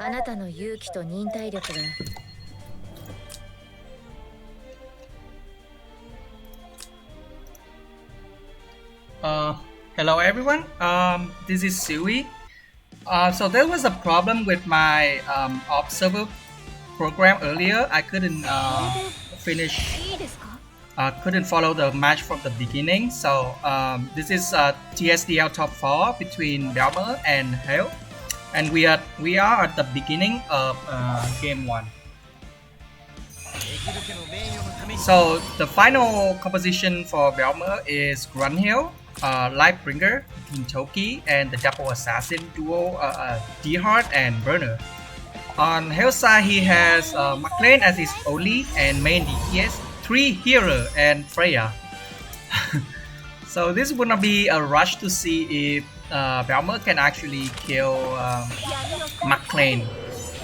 あなたの勇気と忍耐力が Hello everyone. This is Sui. So there was a problem with my observer program earlier. I couldn't finish. いいですか Couldn't follow the match from the beginning. So this is TSDL top 4 between BeoMo and Hayl, and we are at the beginning of game 1. So the final composition for BeoMo is Grunhill, Lightbringer, Gintoki, and the double assassin duo D-Hard and Burner. On Hayl's side, he has McLean as his only and main DPS, 3 Hero and Freya. So this is gonna be a rush to see if BeoMo can actually kill McLean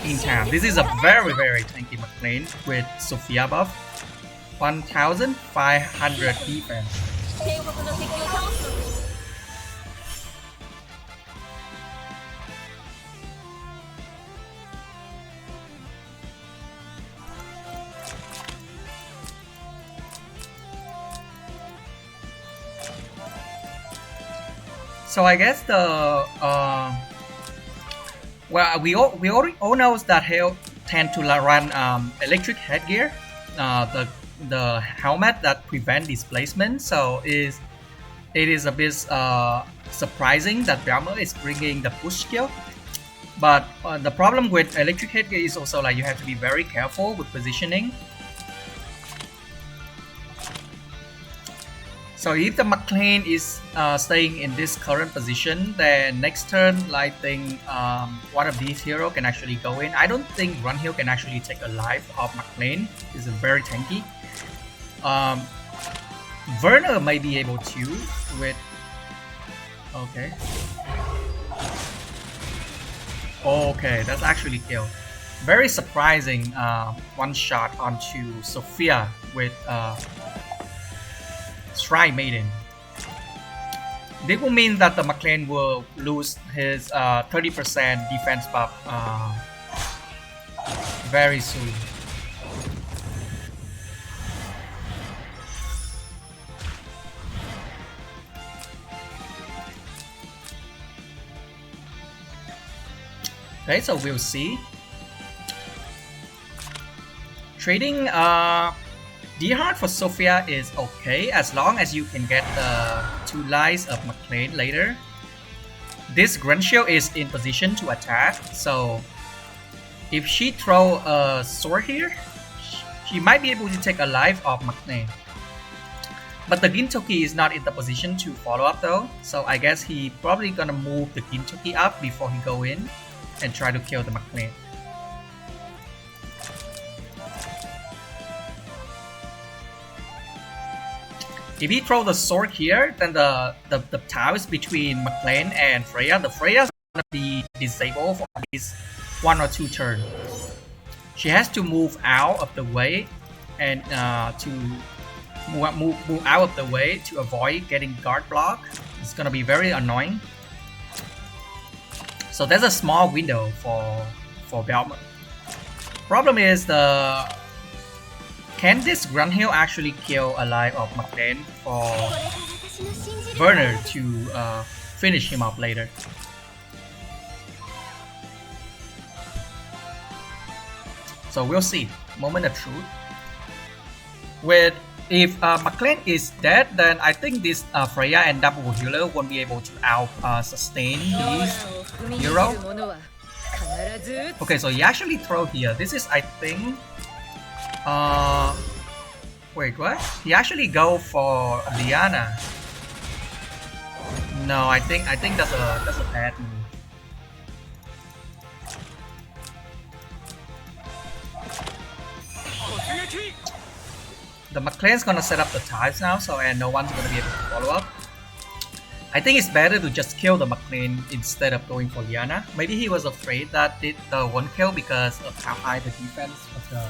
in time. This is a very tanky McLean with Sophia buff, 1500 defense. 帝国の敵を倒すのです So I guess the well we all knows that Hayl tend to run electric headgear, the helmet that prevent displacement. So it is a bit surprising that BeoMo is bringing the push skill. But the problem with electric headgear is also like you have to be very careful with positioning. So if the McLean is staying in this current position, then next turn I think one of these heroes can actually go in. I don't think Grunhill can actually take a life of McLean. It's very tanky. Werner may be able to with... Okay. Okay, that's actually killed. Very surprising one shot onto Sophia with Shrine Maiden. This will mean that the McLean will lose his 30% defense buff very soon. Okay, so we'll see. Trading D-Hard for Sophia is okay as long as you can get the 2 lives of McLean later. This Grunhill is in position to attack, so if she throw a sword here, she might be able to take a life of McLean. But the Gintoki is not in the position to follow up though, so I guess he probably gonna move the Gintoki up before he go in and try to kill the McLean. If he throw the sword here, then the tiles between McLean and Freya, the Freya is gonna be disabled for at least 1 or 2 turns. She has to move out of the way and to move out of the way to avoid getting guard block. It's gonna be very annoying. So there's a small window for BeoMo. Problem is can this Grunhill actually kill a life of McLean for Werner to finish him up later? So we'll see. Moment of truth. If McLean is dead, then I think this Freya and double healer won't be able to sustain these hero. Okay, so he actually throw here. This is, I think, wait, what? He actually go for Liana. No, I think that's a bad move. The McLean's gonna set up the tiles now, so and no one's gonna be able to follow up. I think it's better to just kill the McLean instead of going for Liana. Maybe he was afraid that the one kill because of how high the defense of the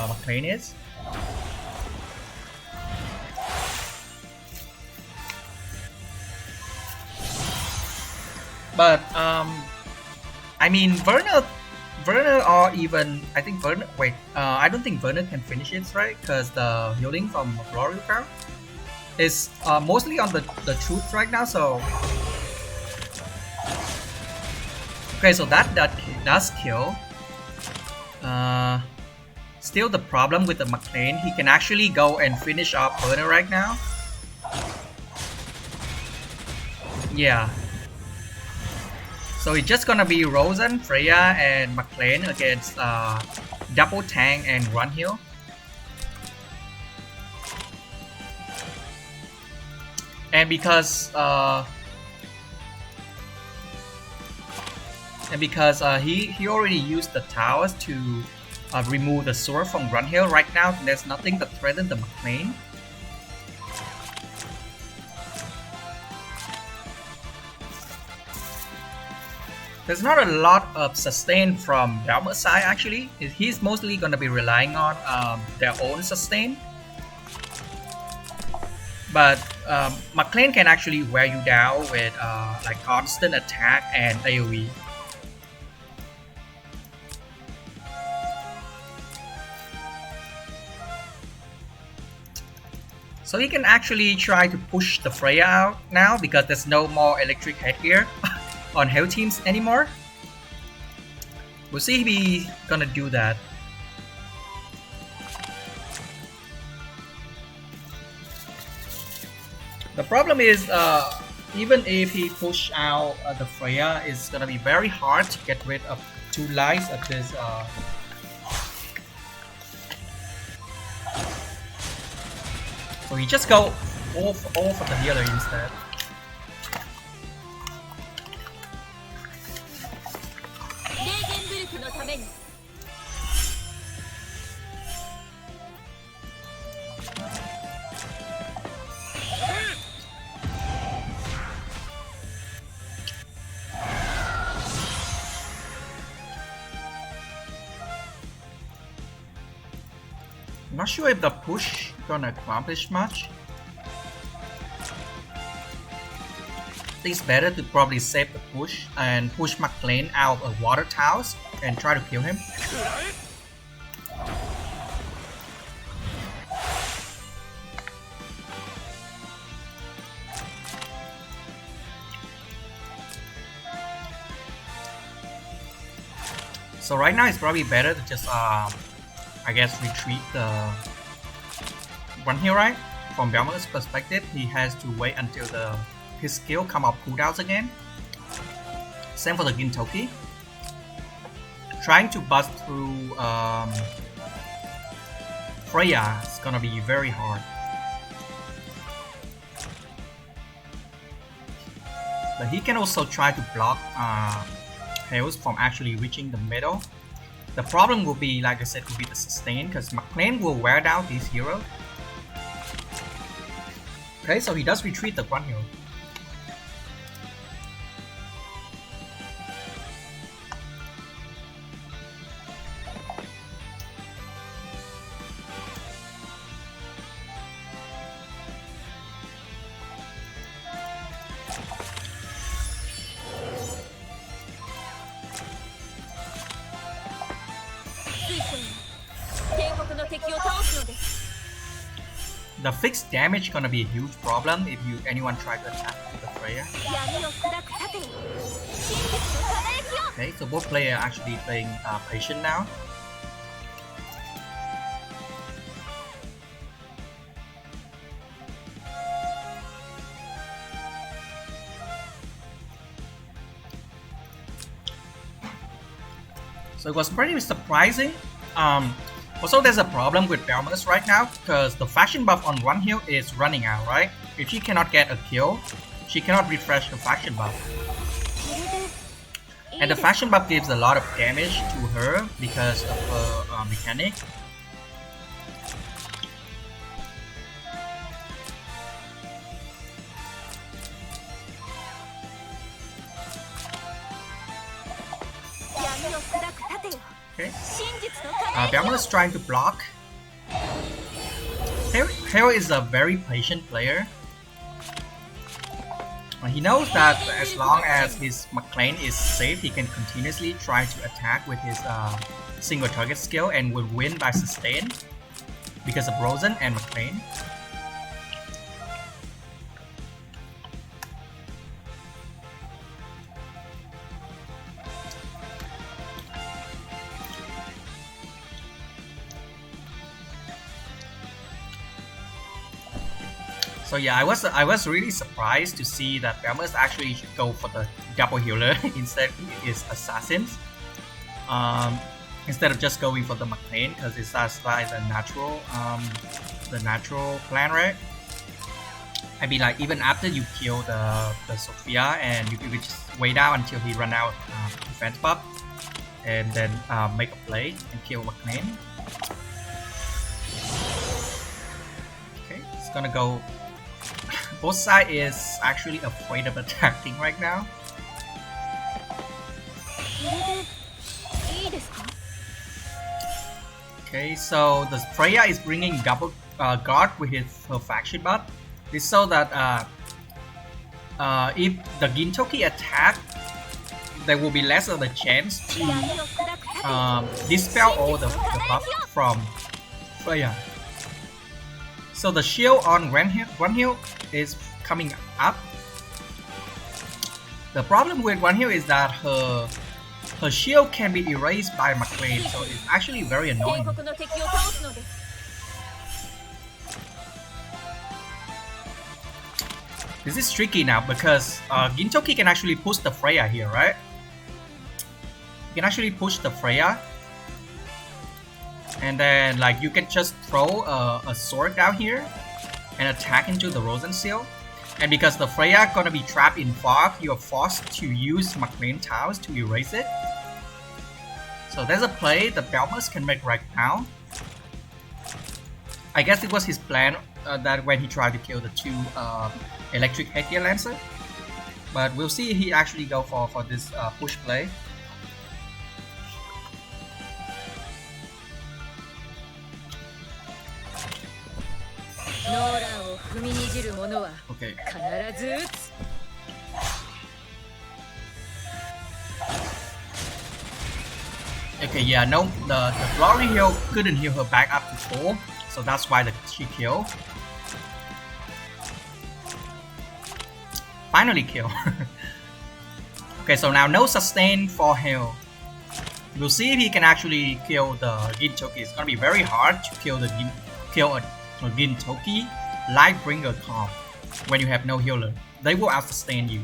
McLean is. But I mean, Werner, or even I think Werner. Wait, I don't think Werner can finish it, right? Because the healing from Glory Crown is mostly on the truth right now. So okay, so that does kill. Still, the problem with the McLean, he can actually go and finish up Werner right now. Yeah. So it's just gonna be Rosen, Freya, and McLean against double tank and run heal. And because he already used the towers to remove the sword from run heal, right now there's nothing that threatens the McLean. There's not a lot of sustain from BeoMo's side actually. He's mostly gonna be relying on their own sustain. But McLean can actually wear you down with like constant attack and AoE. So he can actually try to push the Freya out now because there's no more electric headgear on Hayl teams anymore. We'll see if he's gonna do that. The problem is, even if he push out the Freya, it's gonna be very hard to get rid of 2 lives of this. So he just go all for the healer instead. I'm not sure if the push gonna accomplish much. I think it's better to probably save the push and push McLean out of water towers and try to kill him. So right now it's probably better to just I guess retreat the run here, right? From BeoMo's perspective, he has to wait until his skill come up cooldowns again. Same for the Gintoki. Trying to bust through Freya is gonna be very hard. But he can also try to block Hayl from actually reaching the middle. The problem will be, like I said, will be the sustain, because McLean will wear down his hero. Okay, so he does retreat the run hero. The fixed damage gonna be a huge problem if anyone try to attack with the Freya. Okay, so both players are actually playing patient now. So it was pretty surprising. Also, there's a problem with BeoMo right now because the faction buff on Run Heal is running out, right? If she cannot get a kill, she cannot refresh the faction buff. And the faction buff gives a lot of damage to her because of her mechanic. Okay. BeoMo is trying to block. Hayl is a very patient player. He knows that as long as his McLean is safe, he can continuously try to attack with his single target skill and will win by sustain because of Rosen and McLean. So yeah, I was really surprised to see that BeoMo actually should go for the double healer instead of his assassins. Instead of just going for the McLean, because it's like the natural plan, right? I mean, like even after you kill the Sophia and you just wait out until he run out defense buff, and then make a play and kill McLean. Okay, it's gonna go. Both sides is actually afraid of attacking right now. Okay, so the Freya is bringing double guard with her faction buff. This so that if the Gintoki attack, there will be less of a chance to dispel all the buff from Freya. So the shield on Grunhild is coming up. The problem with Grunhild is that her shield can be erased by McLean, so it's actually very annoying. This is tricky now because Gintoki can actually push the Freya here, right? You can actually push the Freya. And then like you can just throw a sword down here and attack into the Rosen seal. And because the Freya gonna be trapped in fog, you're forced to use McLean tiles to erase it. So there's a play that BeoMo can make right now. I guess it was his plan that when he tried to kill the two electric headgear lancer. But we'll see if he actually go for this push play. Okay. Okay, yeah, no, the Glory Heal couldn't heal her back up to full, so that's why she killed. Finally kill. Okay, so now no sustain for Hayl. We'll see if he can actually kill the Gintoki. It's gonna be very hard to kill a Gintoki Lightbringer comp when you have no healer. They will out-sustain you.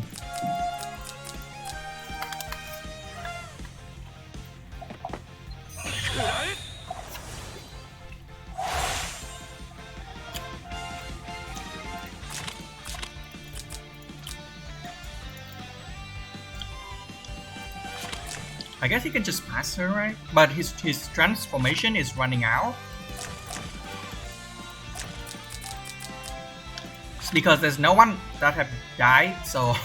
I guess he can just pass her, right? But his transformation is running out. It's because there's no one that have died, so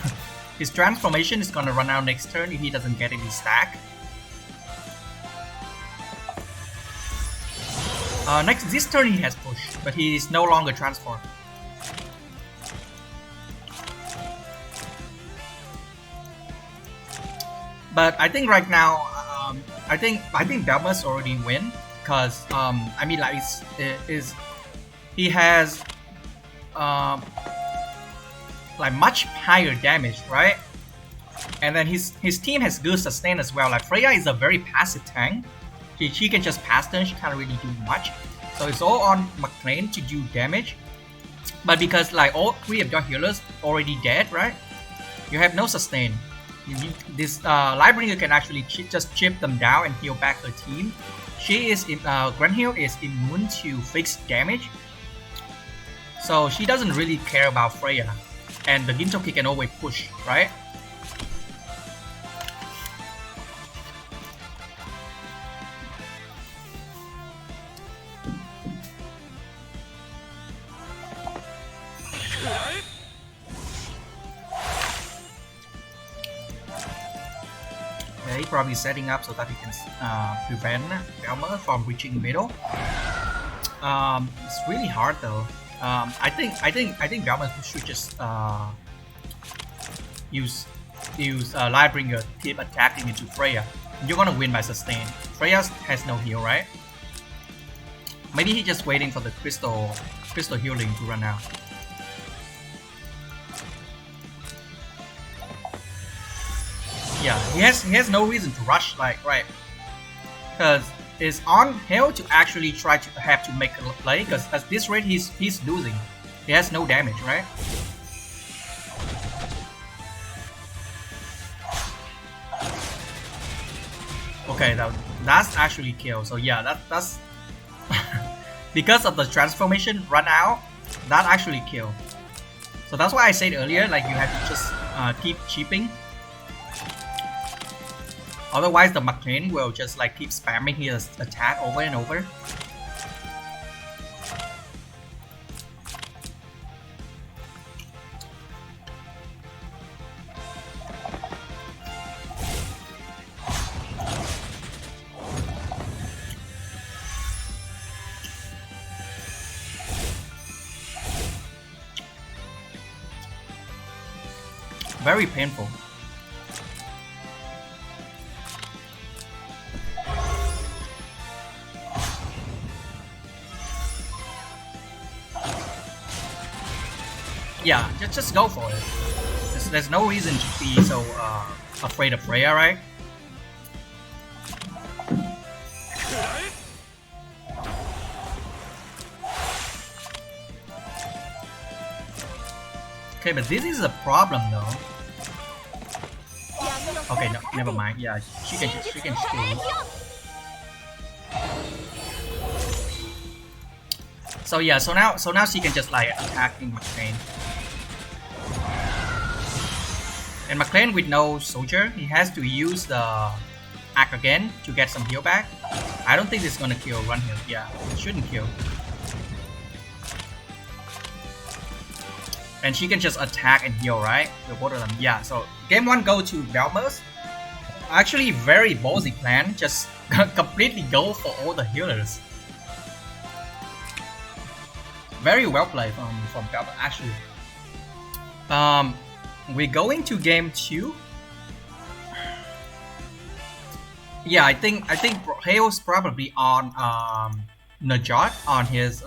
his transformation is gonna run out next turn if he doesn't get any stack. This turn he has push, but he is no longer transformed. But I think right now, I think BeoMo already win because I mean like he has like much higher damage, right? And then his team has good sustain as well. Like Freya is a very passive tank. She can just pass turn. She can't really do much. So it's all on McLean to do damage. But because like all three of your healers already dead, right? You have no sustain. This Lightbringer can actually just chip them down and heal back her team. Grunhild is immune to fixed damage, so she doesn't really care about Freya, and the Gintoki can always push, right? Yeah, he's probably setting up so that he can prevent BeoMo from reaching middle. It's really hard though. I think BeoMo should just use Lightbringer to keep attacking into Freya. You're gonna win by sustain. Freya has no heal, right? Maybe he's just waiting for the crystal healing to run out. Yeah, he has no reason to rush, like, right? Because it's on Hayl to actually try to have to make a play, because at this rate he's losing. He has no damage, right? Okay, that's actually kill. So yeah, that's because of the transformation run out, that actually kill. So that's why I said earlier, like, you have to just keep cheaping. Otherwise the McLean will just like keep spamming his attack over and over. Very painful. Yeah, just go for it. There's no reason to be so afraid of Freya, right? Okay, but this is a problem though. Okay, no, never mind. Yeah, she can steal. So yeah, so now she can just like attacking McLean. And McLean with no soldier, he has to use the act again to get some heal back. I don't think this is gonna kill run heal. Yeah, it shouldn't kill. And she can just attack and heal, right? The both of them. Yeah, so game 1 go to BeoMo. Actually very ballsy plan, just completely go for all the healers. Very well played from BeoMo actually. We're going to game 2. Yeah, I think Hayl's probably on Najat on his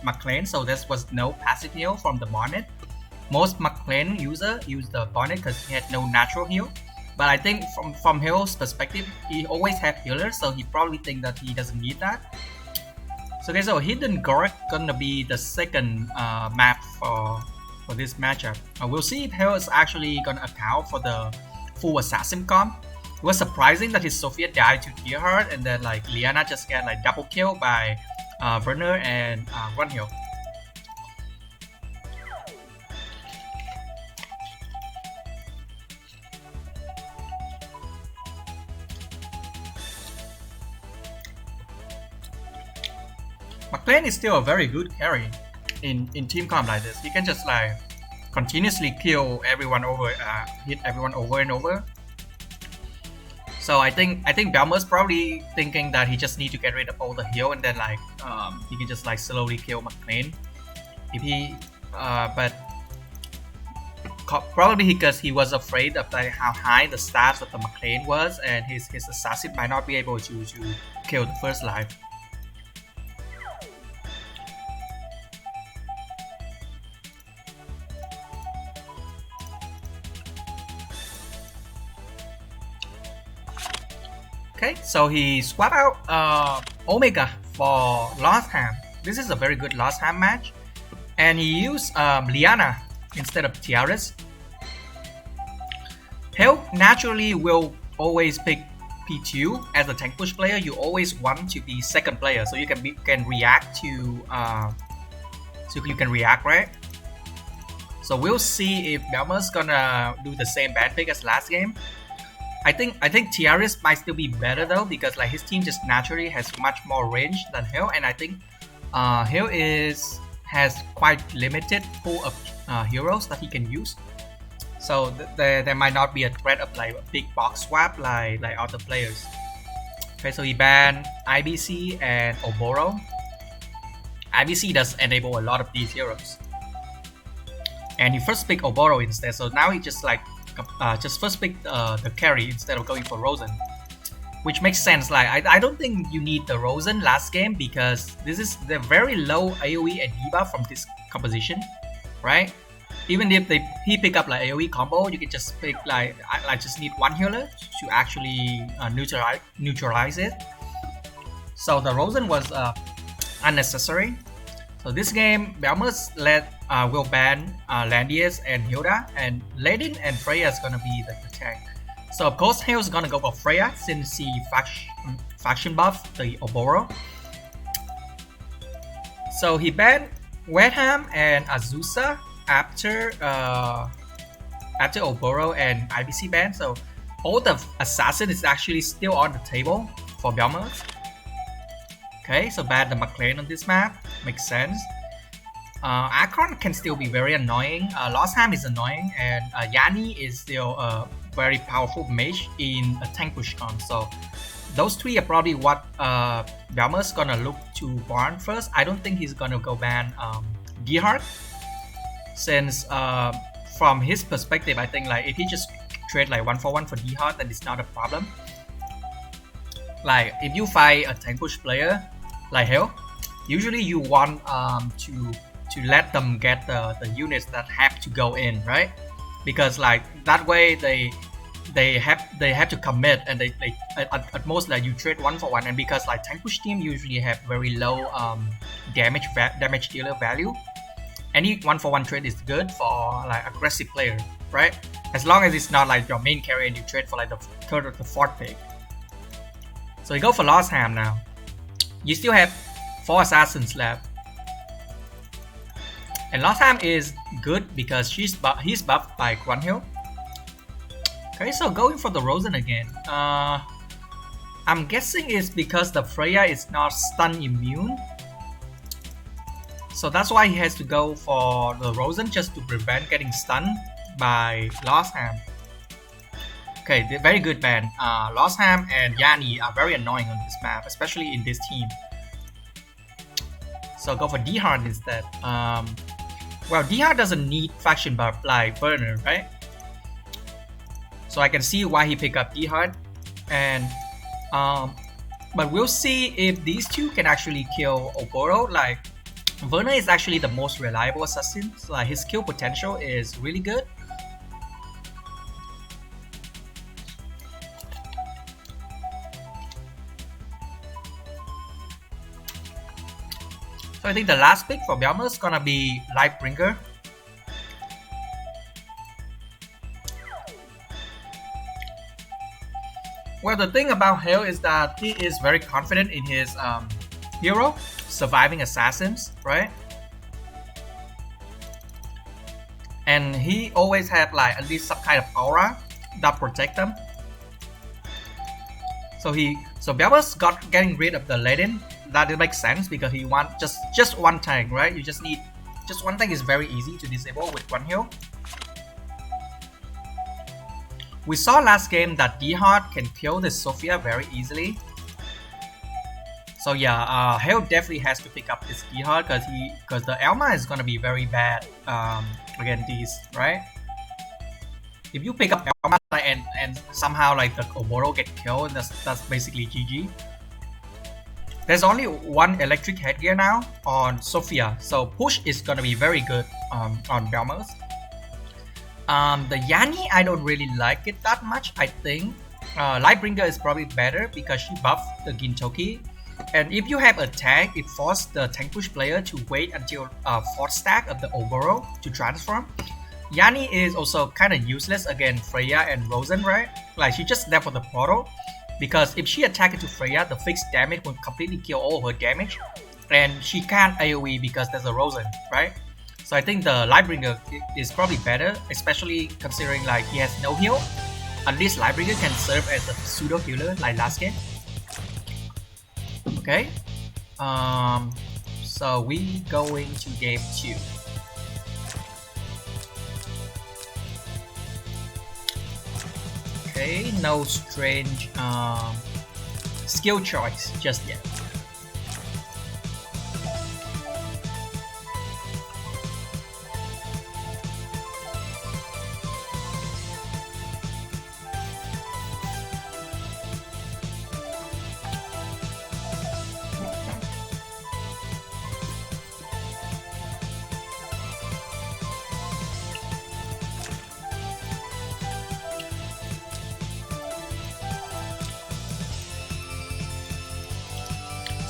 McLean, so there was no passive heal from the bonnet. Most McLean user use the bonnet because he had no natural heal. But I think from Hayl's perspective, he always have healers, so he probably think that he doesn't need that. So okay, so Hidden Gork gonna be the second map for this matchup. We'll see if Hayl is actually gonna account for the full assassin comp. It was surprising that his Sophia died to Tearheart, and then like Liana just get like double kill by Werner and Runhill. McLean is still a very good carry in team comp like this. He can just like continuously kill everyone over, hit everyone over and over. So I think BeoMo's probably thinking that he just need to get rid of all the heal, and then like he can just like slowly kill McLean. If he but probably because he was afraid of like how high the stats of the McLean was, and his assassin might not be able to kill the first life. Okay, so he swapped out Omega for Lost Ham. This is a very good Lost Ham match. And he used Liana instead of Tiaras. Hayl naturally will always pick P2 as a tank push player. You always want to be second player, so you can react to right? So we'll see if BeoMo's gonna do the same band pick as last game. I think Tiaras might still be better though, because like his team just naturally has much more range than Hayl, and I think Hayl has quite limited pool of heroes that he can use. So there might not be a threat of like a big box swap like other players. Okay, so he banned IBC and Oboro. IBC does enable a lot of these heroes, and he first picked Oboro instead. So now he just like just first pick the carry instead of going for Rosen, which makes sense. Like I don't think you need the Rosen last game because this is the very low AoE and debuff from this composition, right? Even if he pick up like AoE combo, you can just pick like I just need one healer to actually neutralize it. So the Rosen was unnecessary. So this game, BeoMo will ban Landius and Hilda, and Ladin and Freya is gonna be the tank. So of course Hayl's gonna go for Freya since he faction buff the Oboro. So he banned Wetham and Azusa after Oboro and IBC ban. So all the assassin is actually still on the table for BeoMo. Okay, so ban the McLean on this map, makes sense. Akron can still be very annoying. Lostham is annoying, and Yanni is still a very powerful mage in a tank push con. So those three are probably what BeoMo's gonna look to ban first. I don't think he's gonna go ban Gerhard, since from his perspective, I think like if he just trade like 1-for-1 for Gerhard, then it's not a problem. Like if you fight a tank push player like Hayl, usually you want to let them get the units that have to go in, right? Because like that way they have to commit, and they at most like you trade 1-for-1, and because like tank push team usually have very low damage dealer value, any 1-for-1 trade is good for like aggressive player, right? As long as it's not like your main carry and you trade for like the third or the fourth pick. So you go for Lostham now. You still have 4 assassins left. And Lostham is good because he's buffed by Grunhill. Okay, so going for the Rosen again. I'm guessing it's because the Freya is not stun immune. So that's why he has to go for the Rosen just to prevent getting stunned by Lostham. Okay, very good ban. Lostham and Yanni are very annoying on this map, especially in this team. So go for Gerhard instead. Well, Gerhard doesn't need faction buff like Burner, right? So I can see why he picked up Gerhard, and but we'll see if these two can actually kill Oboro. Like Werner is actually the most reliable assassin. So, like his kill potential is really good. So I think the last pick for BeoMo is gonna be Lightbringer. Well, the thing about Hayl is that he is very confident in his hero, surviving assassins, right? And he always have like at least some kind of aura that protect them. So BeoMo's getting rid of the Ladin. That makes sense because he wants just one tank, right? You just need just one tank is very easy to disable with one heal. We saw last game that Gerhard can kill this Sophia very easily. So yeah, Hayl definitely has to pick up this Gerhard because the Elma is gonna be very bad against these, right? If you pick up Elma and somehow like the Oboro get killed, that's basically GG. There's only one electric headgear now on Sophia, so push is gonna be very good on BeoMo. The Yanni, I don't really like it that much. I think Lightbringer is probably better because she buffed the Gintoki, and if you have a tank, it forces the tank push player to wait until 4th stack of the Oboro to transform. Yanni is also kind of useless against Freya and Rosen, right? Like she just there for the portal, because if she attacks into Freya, the fixed damage will completely kill all her damage, and she can't AoE because there's a Rosen, right? So I think the Lightbringer is probably better, especially considering like he has no heal. At least Lightbringer can serve as a pseudo healer like last game. Okay, so we going to game 2. Okay, no strange skill choice just yet.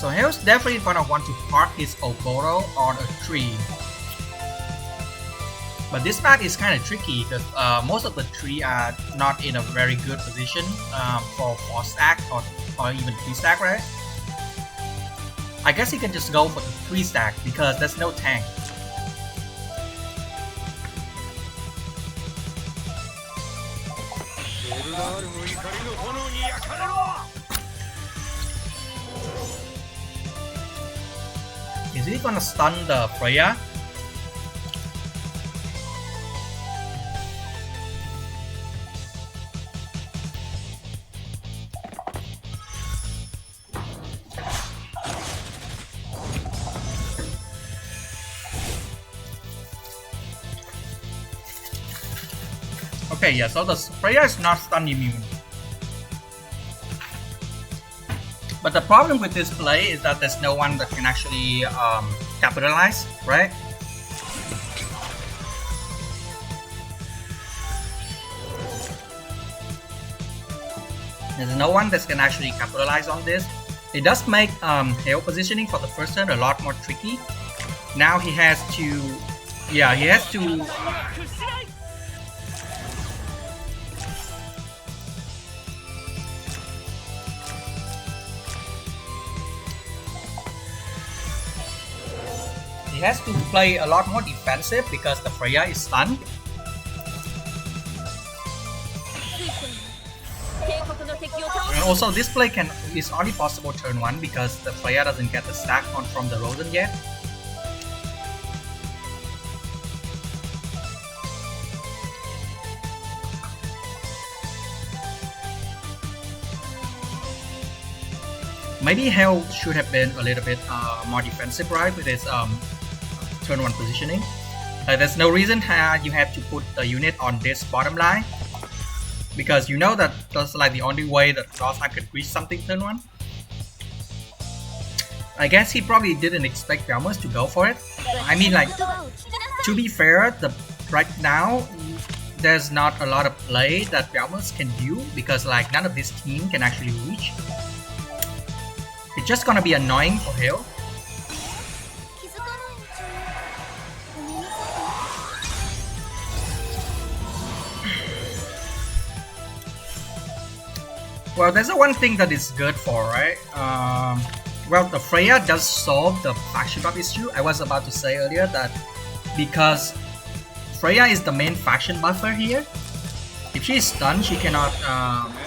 So Hayl's definitely gonna want to park his Oboro on a tree. But this map is kind of tricky because most of the tree are not in a very good position for 4 stack or even 3 stack, right? I guess he can just go for the 3 stack because there's no tank. Is he gonna stun the Freya? Okay, yeah, so the Freya is not stun immune. But the problem with this play is that there's no one that can actually capitalize, right? There's no one that can actually capitalize on this. It does make Hayl positioning for the first turn a lot more tricky. Now he has to, yeah, he has to. He has to play a lot more defensive because the Freya is stunned. And also this play is only possible turn 1 because the Freya doesn't get the stack on from the Rosen yet. Maybe Hayl should have been a little bit more defensive, right, with his turn 1 positioning. There's no reason you have to put the unit on this bottom line, because you know that that's like the only way that Rosheim could reach something turn 1. I guess he probably didn't expect BeoMo to go for it. I mean, like, to be fair, right now there's not a lot of play that BeoMo can do because like none of this team can actually reach. It's just gonna be annoying for Hayl. Well, there's one thing that is good for, right? Well, the Freya does solve the faction buff issue. I was about to say earlier that because Freya is the main faction buffer here, if she is stunned, she cannot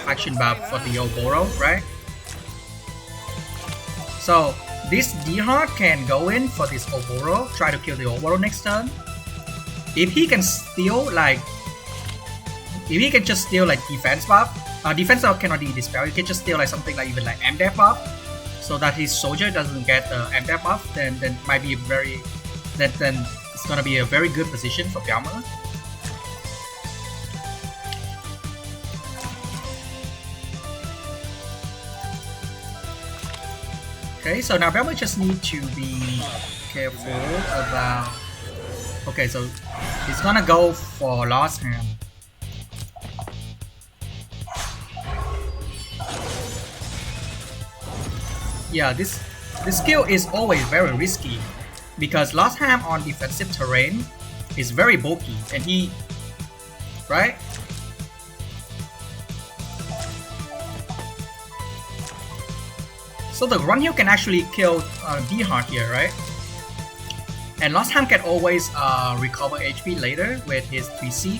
faction buff for the Oboro, right? So this D-Hard can go in for this Oboro, try to kill the Oboro next turn. If he can steal like, if he can just steal like defense buff, defense buff cannot be dispelled. He can just steal like something like even like MDF buff, so that his soldier doesn't get the MDF buff. Then might be very, then it's gonna be a very good position for BeoMo. Okay, so now BeoMo just need to be careful about. Okay, so he's gonna go for Lost Hand. Yeah, this skill is always very risky because Lost Ham on defensive terrain is very bulky, and he, right? So the Run Hill can actually kill D-Hard here, right? And Lost Ham can always recover HP later with his 3C.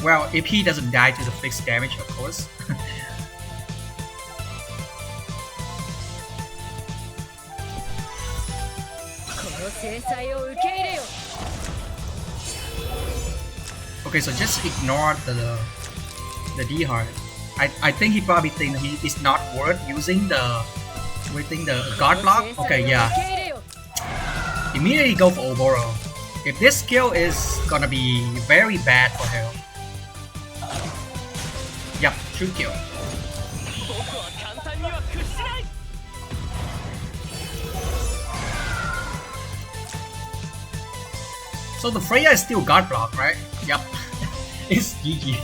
Well, if he doesn't die to the fixed damage, of course. Okay, so just ignore the D-Hard. I think he probably thinks he is not worth using the guard block. Okay, yeah. Immediately go for Oboro. If this skill is gonna be very bad for him. Yup, shoot kill. So the Freya is still guard block, right? Yup. It's GG.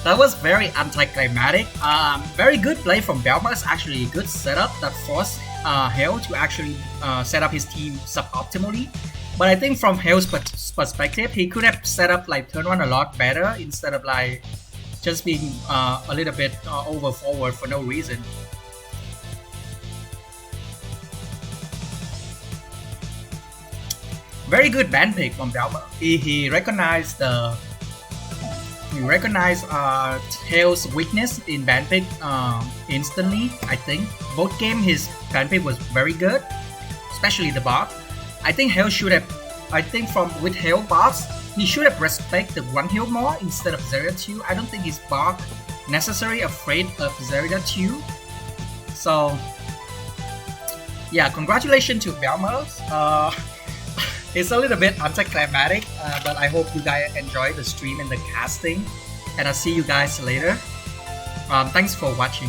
That was very anticlimactic. Very good play from BeoMo. It's actually a good setup that forced Hayl to actually set up his team suboptimally. But I think from Hayl's perspective, he could have set up like turn one a lot better instead of like just being a little bit over forward for no reason. Very good band pick from BeoMo. He recognized Hayl's weakness in band pick instantly. I think both game his band pick was very good, especially the bot. I think Hayl should have. I think with Hayl bots, he should have respect the one Hayl more instead of Zarya 2. I don't think his bot necessarily afraid of Zarya 2. So yeah, congratulations to BeoMo. It's a little bit anticlimactic, but I hope you guys enjoy the stream and the casting, and I'll see you guys later. Thanks for watching.